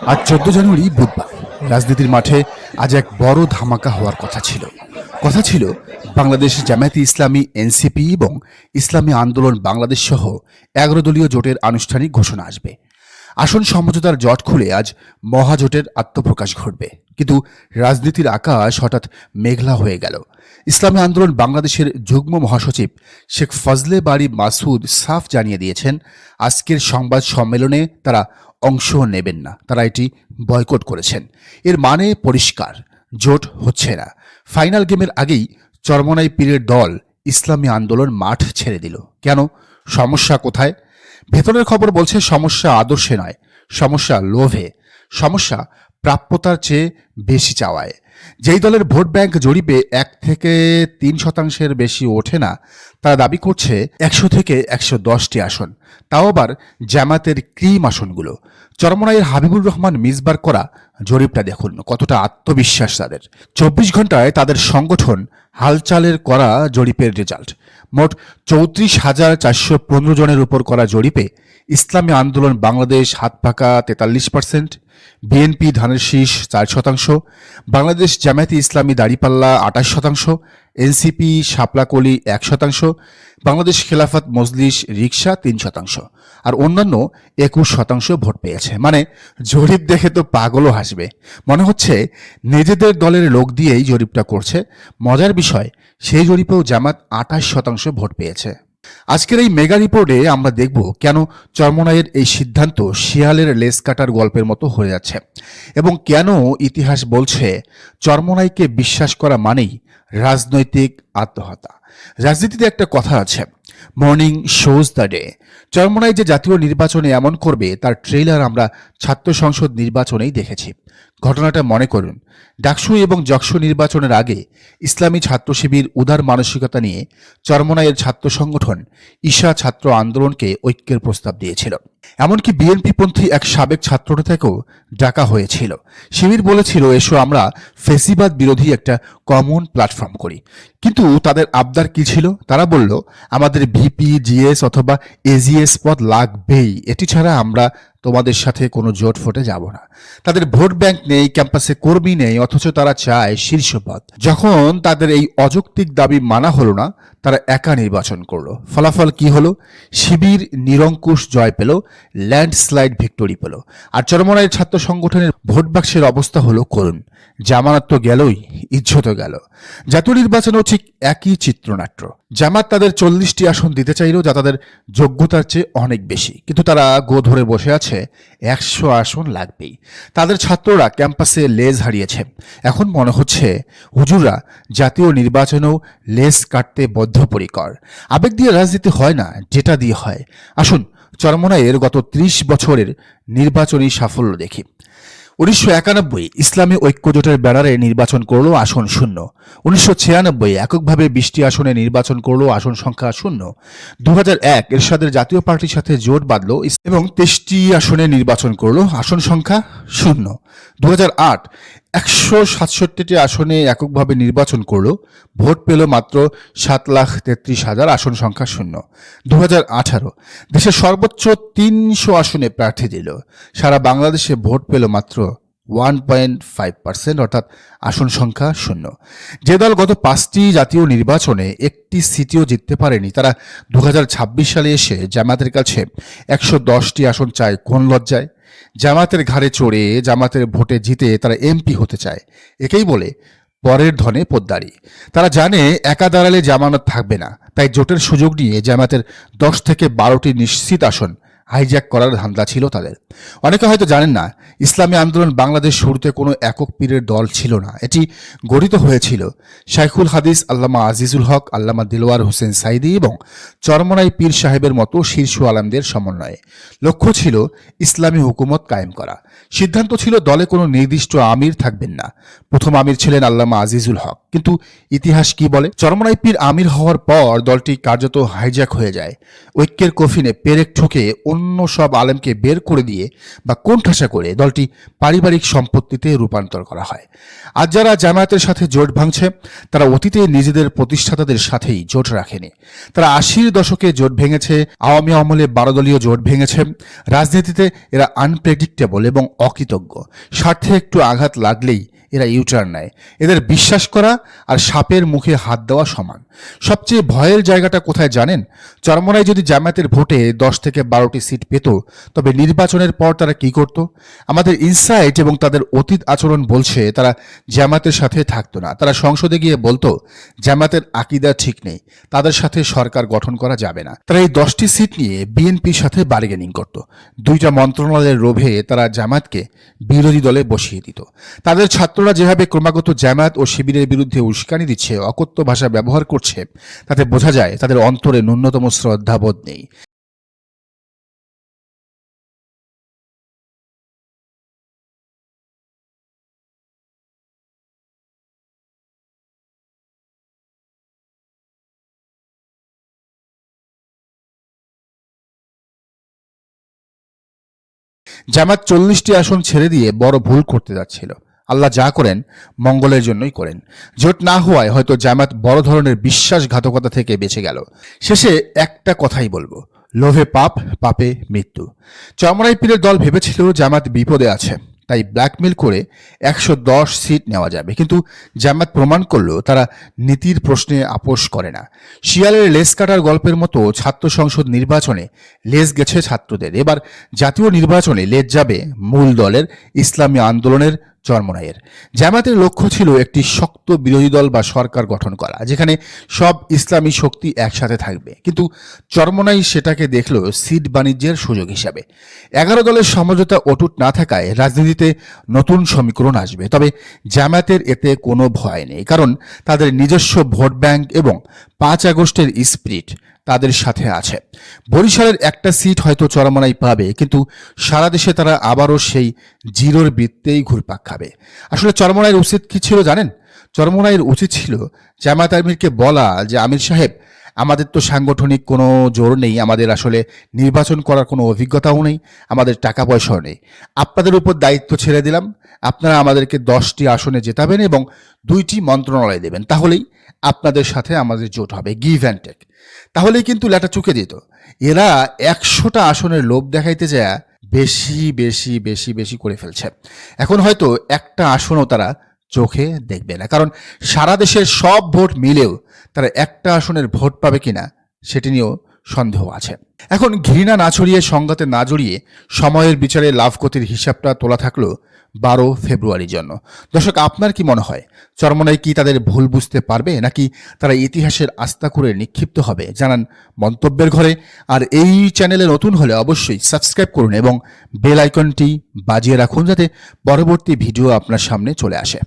আজ 14 জানুয়ারি বুধবার রাজনীতির মাঠে আজ এক বড় ধামাকা হওয়ার কথা ছিল বাংলাদেশ জামায়াতে ইসলামী এনসিপি এবং ইসলামী আন্দোলন বাংলাদেশ সহ 11 দলীয় জোটের আনুষ্ঠানিক ঘোষণা আসবে। আসন সমঝোতার জট খুলে আজ মহাজোটের আত্মপ্রকাশ ঘটবে। কিন্তু রাজনীতির আকাশ হঠাৎ মেঘলা হয়ে গেল। ইসলামী আন্দোলন বাংলাদেশের যুগ্ম মহাসচিব শেখ ফজলে বারী মাসুদ সাফ জানিয়ে দিয়েছেন, আজকের সংবাদ সম্মেলনে তারা অংশ নেবেন না, তারা এটি বয়কট করেছেন। এর মানে পরিষ্কার, জোট হচ্ছে না। ফাইনাল গেমের আগেই চরমনাই পীরের দল ইসলামী আন্দোলন মাঠ ছেড়ে দিল। কেন? সমস্যা কোথায়? ভেতরের খবর বলছে সমস্যা আদর্শে নয়, সমস্যা লোভে, সমস্যা প্রাপ্যতার চেয়ে বেশি চাওয়ায়। যেই দলের ভোট ব্যাংক জরিপে 1 থেকে 3% বেশি ওঠে না, তারা দাবি করছে 100 থেকে 110টি আসন, তাও আবার জামাতের ক্রিম আসনগুলো। চরমনাইয়ের হাবিবুর রহমান মিসবার করা জরিপটা দেখুন, কতটা আত্মবিশ্বাস তাদের। 24 ঘন্টায় তাদের সংগঠন হালচালের করা জরিপের রেজাল্ট। মোট 34,415 জনের উপর করা জরিপে ইসলামী আন্দোলন বাংলাদেশ হাত পাকা 43%, বিএনপি ধানের শীষ 4%, বাংলাদেশ জামায়াতে ইসলামী দাড়িপাল্লা 28%, এনসিপি শাপলাকলি 1%, বাংলাদেশ খেলাফত মজলিস রিকশা 3%, আর অন্যান্য 21% ভোট পেয়েছে। মানে জরিপ দেখে তো পাগলও হাসবে। মনে হচ্ছে নিজেদের দলের লোক দিয়েই জরিপটা করছে। মজার বিষয়, সেই জরিপেও জামাত 28% ভোট পেয়েছে। আজকের এই মেগা রিপোর্টে আমরা দেখব কেন চরমনাইয়ের এই সিদ্ধান্ত শিয়ালের লেজ কাটার গল্পের মতো হয়ে যাচ্ছে, এবং কেন ইতিহাস বলছে চরমনাইকে বিশ্বাস করা মানেই রাজনৈতিক আত্মহত্যা। রাজনীতিতে একটা কথা আছে, morning shows the day. Charmonai যে জাতীয় নির্বাচনে এমন করবে তার ট্রেইলার আমরা ছাত্র সংসদ নির্বাচনেই দেখেছি। ঘটনাটা মনে করুন, ডাকসু এবং জকসু নির্বাচনের আগে ইসলামী ছাত্র শিবির উদার মানসিকতা নিয়ে চরমনাইয়ের ছাত্র সংগঠন ঈশা ছাত্র আন্দোলনকে ঐক্যের প্রস্তাব দিয়েছিল। এমনকি বিএনপিপন্থী এক সাবেক ছাত্রনেতাকেও ডাকা হয়েছিল। শিবির বলেছিল, এসো আমরা ফেসিবাদ বিরোধী একটা কমন প্ল্যাটফর্ম করি। কিন্তু তাদের আবদার কি ছিল? তারা বলল, আমাদের ভিপি, জিএস অথবা এজিএস পদ লাগবেই, এটি ছাড়া আমরা তোমাদের সাথে কোনো জোট ফোটে যাব না। তাদের ভোট ব্যাংক নেই, ক্যাম্পাসে কর্মী নেই, অথচ তারা চায় শীর্ষ পদ। যখন তাদের এই অযৌক্তিক দাবি মানা হলো না, তারা একা নির্বাচন করলো। ফলাফল কি হলো? শিবির নিরঙ্কুশ জয় পেল, ল্যান্ডস্লাইড ভিক্টোরি পেল। আর চরমনাইয়ের ছাত্র সংগঠনের ভোট বাক্সের অবস্থা হলো করুন। জামানত তো গেলই, ইজ্জতও গেল। জাতীয় নির্বাচনেও ঠিক একই চিত্রনাট্য। জামাত তাদের 40টি আসন দিতে চাইল, যা তাদের যোগ্যতার চেয়ে অনেক বেশি, কিন্তু তারা গো ধরে বসে আছে 100 আসন লাগবেই। তাদের ছাত্ররা ক্যাম্পাসে লেজ হারিয়েছে। এখন মনে হচ্ছে হুজুররা জাতীয় নির্বাচনেও লেজ কাটতে বদ্ধপরিকর। আবেগ দিয়ে রাজনীতি হয় না, ডেটা দিয়ে হয়। আসুন চরমনাইয়ের গত 30 বছরের নির্বাচনী সাফল্য দেখি। 1991 ইসলামী ঐক্যজোটের ব্যানারে নির্বাচন করলো, আসন শূন্য। 1996 এককভাবে 20টি আসনে নির্বাচন করলো, আসন সংখ্যা শূন্য। 2001 এরশাদের জাতীয় পার্টির সাথে জোট বাঁধলো এবং 23টি আসনে নির্বাচন করলো, আসন সংখ্যা শূন্য। 2008 167টি আসনে এককভাবে নির্বাচন করলো, ভোট পেল মাত্র 7,33,000, আসন সংখ্যা শূন্য। 2018 দেশের সর্বোচ্চ 300 আসনে প্রার্থী দিল, সারা বাংলাদেশে ভোট পেল মাত্র 1.5%, অর্থাৎ আসন সংখ্যা শূন্য। যে দল গত 5টি জাতীয় নির্বাচনে একটি সিটিও জিততে পারেনি, তারা 2026 সালে এসে জামাতের কাছে 110টি আসন চায় কোন লজ্জায়? জামাতের ঘাড়ে চড়ে জামাতের ভোটে জিতে তারা এমপি হতে চায়। একেই বলে পরের ধনে পোদ্দারি। তারা জানে একা দাঁড়ালে জামানত থাকবে না, তাই জোটের সুযোগ নিয়ে জামাতের 10 থেকে 12টি নিশ্চিত আসন হাইজ্যাক করার ধান্দা ছিল তাদের। অনেকে হয়তো জানেন না, ইসলামী আন্দোলন বাংলাদেশ শুরুতে কোনো একক পীরের দল ছিল না। এটি গঠিত হয়েছিল শাইখুল হাদিস আল্লামা আজিজুল হক, আল্লামা দিলওয়ার হোসেন সাইদি এবং চরমনাই পীর সাহেবের মতো শীর্ষ আলেমদের সমন্বয়ে। লক্ষ্য ছিল ইসলামী হুকুমত কায়েম করা। সিদ্ধান্ত ছিল দলে কোনো নির্দিষ্ট আমির থাকবেন না। প্রথম আমির ছিলেন আল্লামা আজিজুল হক। কিন্তু ইতিহাস কি বলে? চরমনাই পীর আমির হওয়ার পর দলটি কার্যত হাইজ্যাক হয়ে যায়। ঐক্যের কফিনে পেরেক ঠুকে অন্য অন্য সব আলেমকে বের করে দিয়ে বা কোণঠাসা করে দলটি পারিবারিক সম্পত্তিতে রূপান্তর করা হয়। আজ যারা জামায়াতের সাথে জোট ভাঙছে তারা অতীতে নিজেদের প্রতিষ্ঠাতাদের সাথেই জোট রাখেনি। তারা ৮০-র দশকে জোট ভেঙেছে, আওয়ামী আমলে ১২ দলীয় জোট ভেঙেছে। রাজনীতিতে এরা আনপ্রেডিক্টেবল এবং অকৃতজ্ঞ। স্বার্থে একটু আঘাত লাগলেই এরা ইউটার্ন নেয়। এদের বিশ্বাস করা আর সাপের মুখে হাত দেওয়া সমান। সবচেয়ে ভয়ের জায়গাটা কোথায় জানেন? চরমোনাই যদি জামায়াতের ভোটে 10 থেকে 12টি সিট পেত, তবে নির্বাচনের পর তারা কি করত? আমাদের ইনসাইট এবং তাদের অতীত আচরণ বলছে তারা জামায়াতের সাথে থাকতো না। তারা সংসদে গিয়ে বলতো জামায়াতের আকীদা ঠিক নেই, তাদের সাথে সরকার গঠন করা যাবে না। তারা এই 10টি সিট নিয়ে বিএনপির সাথে বার্গেনিং করত। 2টা মন্ত্রণালয়ের লোভে তারা জামায়াতকে বিরোধী দলে বসিয়ে দিত। তাদের ছাত্ররা যেভাবে ক্রমাগত জামায়াত ও শিবিরের বিরুদ্ধে উস্কানি দিচ্ছে, অকথ্য ভাষা ব্যবহার করছে, তাতে বোঝা যায় তাদের অন্তরে ন্যূনতম শ্রদ্ধাবোধ নেই। জামাত 40টি আসন ছেড়ে দিয়ে বড় ভুল করতে যাচ্ছিল। আল্লাহ যা করেন মঙ্গলের জন্যই করেন। জোট না হওয়ায় হয়তো জামাত বড় ধরনের বিশ্বাসঘাতকতা থেকে বেঁচে গেল। শেষে একটা কথাই বলবো, লোভে পাপ, পাপে মৃত্যু। চরমোনাই পীরের দল ভেবেছিল জামাত বিপদে আছে, তাই ব্ল্যাকমেল করে 110 সিট নেওয়া যাবে। কিন্তু জামাত প্রমাণ করলো তারা নীতির প্রশ্নে আপোষ করে না। শিয়ালের লেজ কাটার গল্পের মতো ছাত্র সংসদ নির্বাচনে লেজ গেছে ছাত্রদের। এবার জাতীয় নির্বাচনে লেজ যাবে মূল দলের ইসলামী আন্দোলনের, চরমোনাইয়ের। জামাতের লক্ষ্য ছিল একটি শক্ত বিরোধী দল বা সরকার গঠন করা, যেখানে সব ইসলামী শক্তি একসাথে থাকবে। কিন্তু চরমোনাই সেটাকে দেখল সিট বাণিজ্যের সুযোগ হিসাবে। 11 দলের সমঝোতা অটুট না থাকায় রাজনীতিতে নতুন সমীকরণ আসবে। তবে জামায়াতের এতে কোনো ভয় নেই, কারণ তাদের নিজস্ব ভোট ব্যাংক এবং 5 আগস্টের স্পিরিট তাদের সাথে আছে। বরিশালের একটা সিট হয়তো চরমোনাই পাবে, কিন্তু সারা দেশে তারা আবারও সেই জিরোর বৃত্তেই ঘুরপাক খাবে। আসলে চরমোনাইয়ের উচিত কি ছিল জানেন? চরমোনাইয়ের উচিত ছিল জামায়াত আমিরকে বলা যে, আমির সাহেব, আমাদের তো সাংগঠনিক কোনো জোর নেই, আমাদের আসলে নির্বাচন করার কোনো অভিজ্ঞতাও নেই, আমাদের টাকা পয়সাও নেই। আপনাদের উপর দায়িত্ব ছেড়ে দিলাম, আপনারা আমাদেরকে 10টি আসনে জেতাবেন এবং 2টি মন্ত্রণালয় দেবেন, তাহলেই আপনাদের সাথে আমাদের জোট হবে, গিভ অ্যান্ড টেক। তাহলেই কিন্তু লেটা চুকে দিত। এরা 100টা আসনের লোভ দেখাইতে যায় বেশি বেশি বেশি বেশি করে ফেলছে। এখন হয়তো একটা আসনও তারা চোখে দেখবে না, কারণ সারা দেশের সব ভোট মিলেও তারা একটা আসনের ভোট পাবে কিনা সেটি নিয়েও সন্দেহ আছে। এখন ঘৃণা না ছড়িয়ে, সংঘাতে না জড়িয়ে সময়ের বিচারে লাভ ক্ষতির হিসাবটা তোলা থাকলো 12 ফেব্রুয়ারির জন্য। দর্শক, আপনার কি মনে হয় চরমোনাই কি তাদের ভুল বুঝতে পারবে, নাকি তারা ইতিহাসের আস্থা করে নিক্ষিপ্ত হবে? জানান মন্তব্যের ঘরে। আর এই চ্যানেলে নতুন হলে অবশ্যই সাবস্ক্রাইব করুন এবং বেল আইকনটি বাজিয়ে রাখুন, যাতে পরবর্তী ভিডিও আপনার সামনে চলে আসে।